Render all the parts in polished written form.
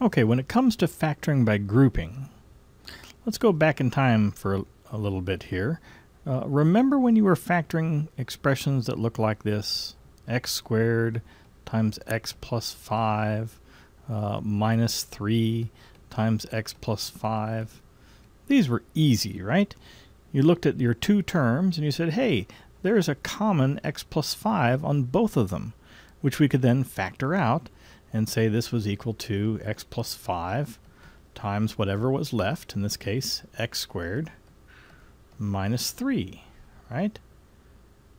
Okay, when it comes to factoring by grouping, let's go back in time for a little bit here. Remember when you were factoring expressions that look like this? X squared times x plus 5 minus 3 times x plus 5. These were easy, right? You looked at your two terms and you said, hey, there's a common x plus 5 on both of them, which we could then factor out and say this was equal to x plus 5 times whatever was left, in this case x squared, minus 3, right?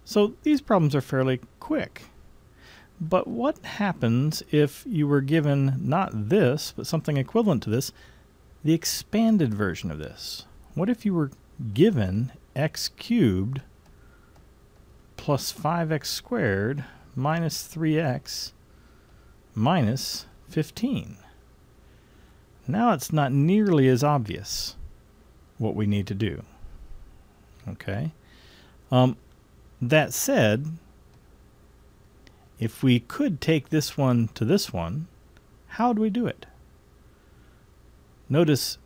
So these problems are fairly quick. But what happens if you were given not this, but something equivalent to this, the expanded version of this? What if you were given x cubed plus 5x squared minus 3x minus 15? Now it's not nearly as obvious what we need to do. Okay. That said, if we could take this one to this one, how do we do it? Notice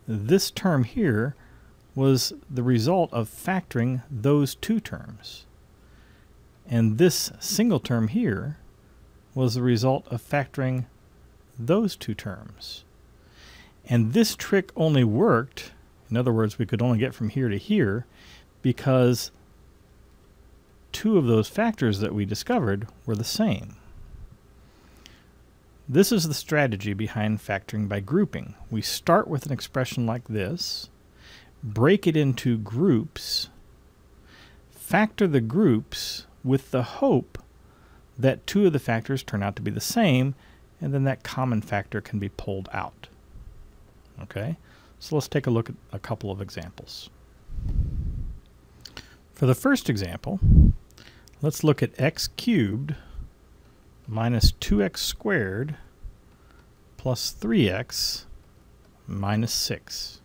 this term here was the result of factoring those two terms. And this single term here was the result of factoring those two terms. And this trick only worked, in other words, we could only get from here to here, because two of those factors that we discovered were the same. This is the strategy behind factoring by grouping. We start with an expression like this, break it into groups, factor the groups with the hope that two of the factors turn out to be the same, and then that common factor can be pulled out. Okay, so let's take a look at a couple of examples. For the first example, let's look at x cubed minus 2x squared plus 3x minus 6.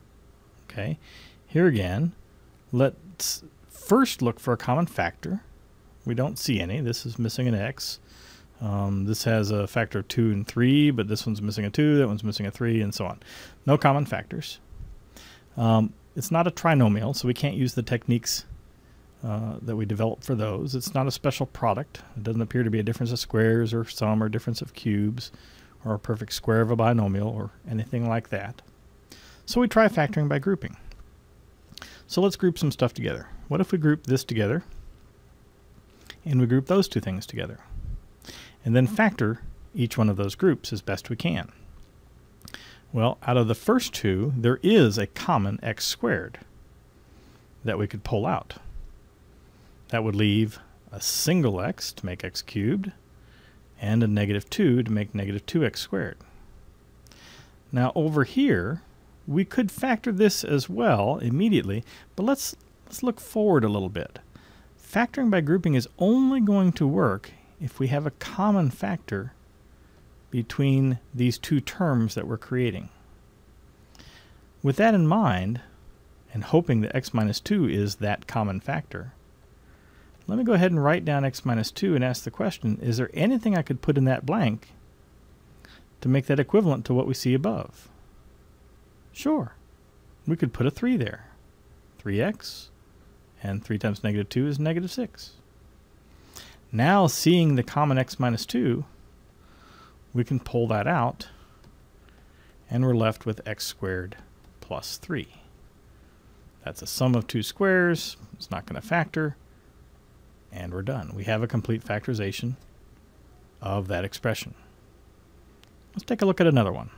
Okay, here again, let's first look for a common factor. We don't see any. This is missing an x. This has a factor of 2 and 3, but this one's missing a 2, that one's missing a 3, and so on. No common factors. It's not a trinomial, so we can't use the techniques that we developed for those. It's not a special product. It doesn't appear to be a difference of squares or sum or difference of cubes or a perfect square of a binomial or anything like that. So we try factoring by grouping. So let's group some stuff together. What if we group this together and we group those two things together, and then factor each one of those groups as best we can? Well, out of the first two, there is a common x squared that we could pull out. That would leave a single x to make x cubed and a negative 2 to make negative 2x squared. Now over here, we could factor this as well immediately, but let's look forward a little bit. Factoring by grouping is only going to work if we have a common factor between these two terms that we're creating. With that in mind, and hoping that x minus 2 is that common factor, let me go ahead and write down x minus 2 and ask the question, is there anything I could put in that blank to make that equivalent to what we see above? Sure. We could put a 3 there. 3x, and 3 times negative 2 is negative 6. Now, seeing the common x minus 2, we can pull that out, and we're left with x squared plus 3. That's a sum of two squares. It's not going to factor, and we're done. We have a complete factorization of that expression. Let's take a look at another one.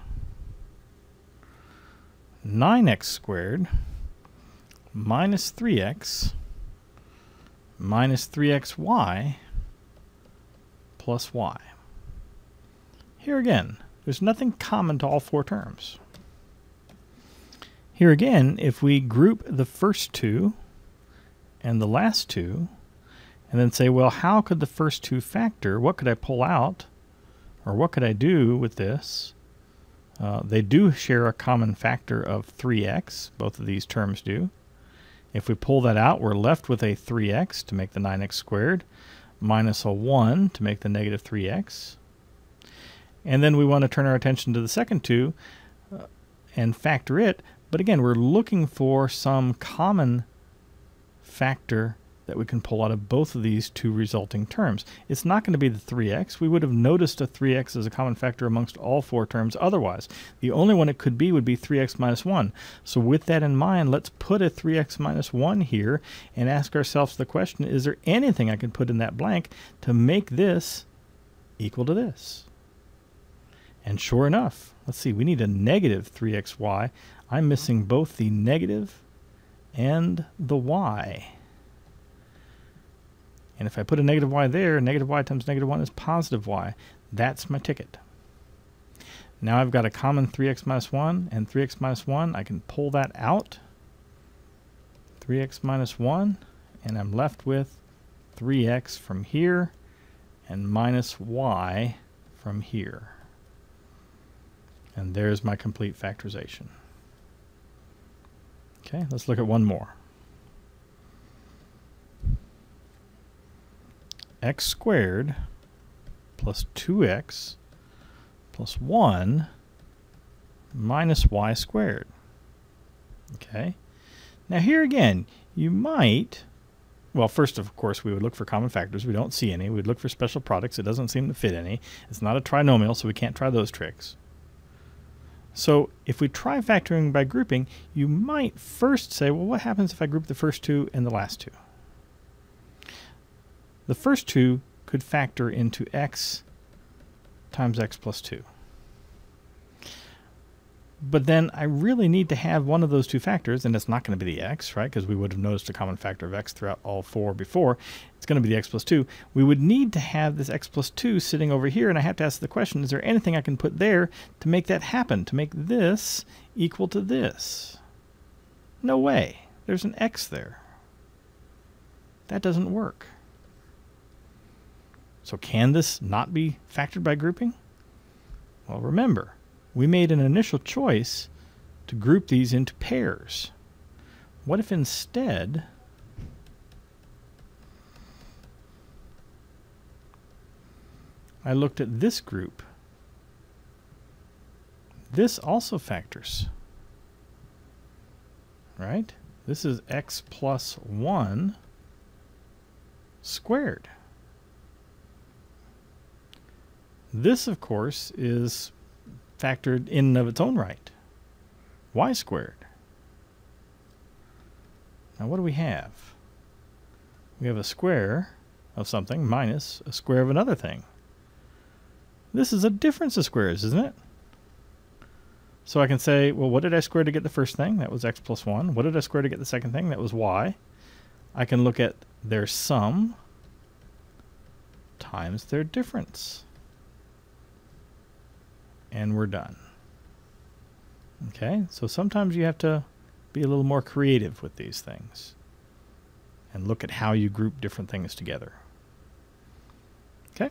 9x squared minus 3x minus 3xy plus y. Here again, there's nothing common to all four terms. Here again, if we group the first two and the last two, and then say, well, how could the first two factor? What could I pull out? Or what could I do with this? They do share a common factor of 3x. Both of these terms do. If we pull that out, we're left with a 3x to make the 9x squared, minus a 1 to make the negative 3x. And then we want to turn our attention to the second 2 and factor it. But again, we're looking for some common factor that we can pull out of both of these 2 resulting terms. It's not going to be the 3x. We would have noticed a 3x as a common factor amongst all 4 terms otherwise. The only one it could be would be 3x minus 1. So with that in mind, let's put a 3x minus 1 here and ask ourselves the question, is there anything I can put in that blank to make this equal to this? And sure enough, let's see, we need a negative 3xy. I'm missing both the negative and the y. And if I put a negative y there, negative y times negative 1 is positive y. That's my ticket. Now I've got a common 3x minus 1 and 3x minus 1. I can pull that out. 3x minus 1. And I'm left with 3x from here and minus y from here. And there's my complete factorization. Okay, let's look at one more. X squared plus 2x plus 1 minus y squared. Okay. Now here again, you might, well, first of course we would look for common factors. We don't see any. We'd look for special products. It doesn't seem to fit any. It's not a trinomial, so we can't try those tricks. So if we try factoring by grouping, you might first say, well, what happens if I group the first 2 and the last 2? The first 2 could factor into x times x plus 2. But then I really need to have one of those 2 factors, and it's not going to be the x, right? Because we would have noticed a common factor of x throughout all 4 before. It's going to be the x plus 2. We would need to have this x plus 2 sitting over here, and I have to ask the question, is there anything I can put there to make that happen, to make this equal to this? No way. There's an x there. That doesn't work. So can this not be factored by grouping? Well, remember, we made an initial choice to group these into pairs. What if instead I looked at this group? This also factors, right? This is x plus 1 squared. This, of course, is factored in and of its own right. Y squared. Now what do we have? We have a square of something minus a square of another thing. This is a difference of squares, isn't it? So I can say, well, what did I square to get the first thing? That was x plus 1. What did I square to get the second thing? That was y. I can look at their sum times their difference. And we're done. Okay, so sometimes you have to be a little more creative with these things and look at how you group different things together. Okay.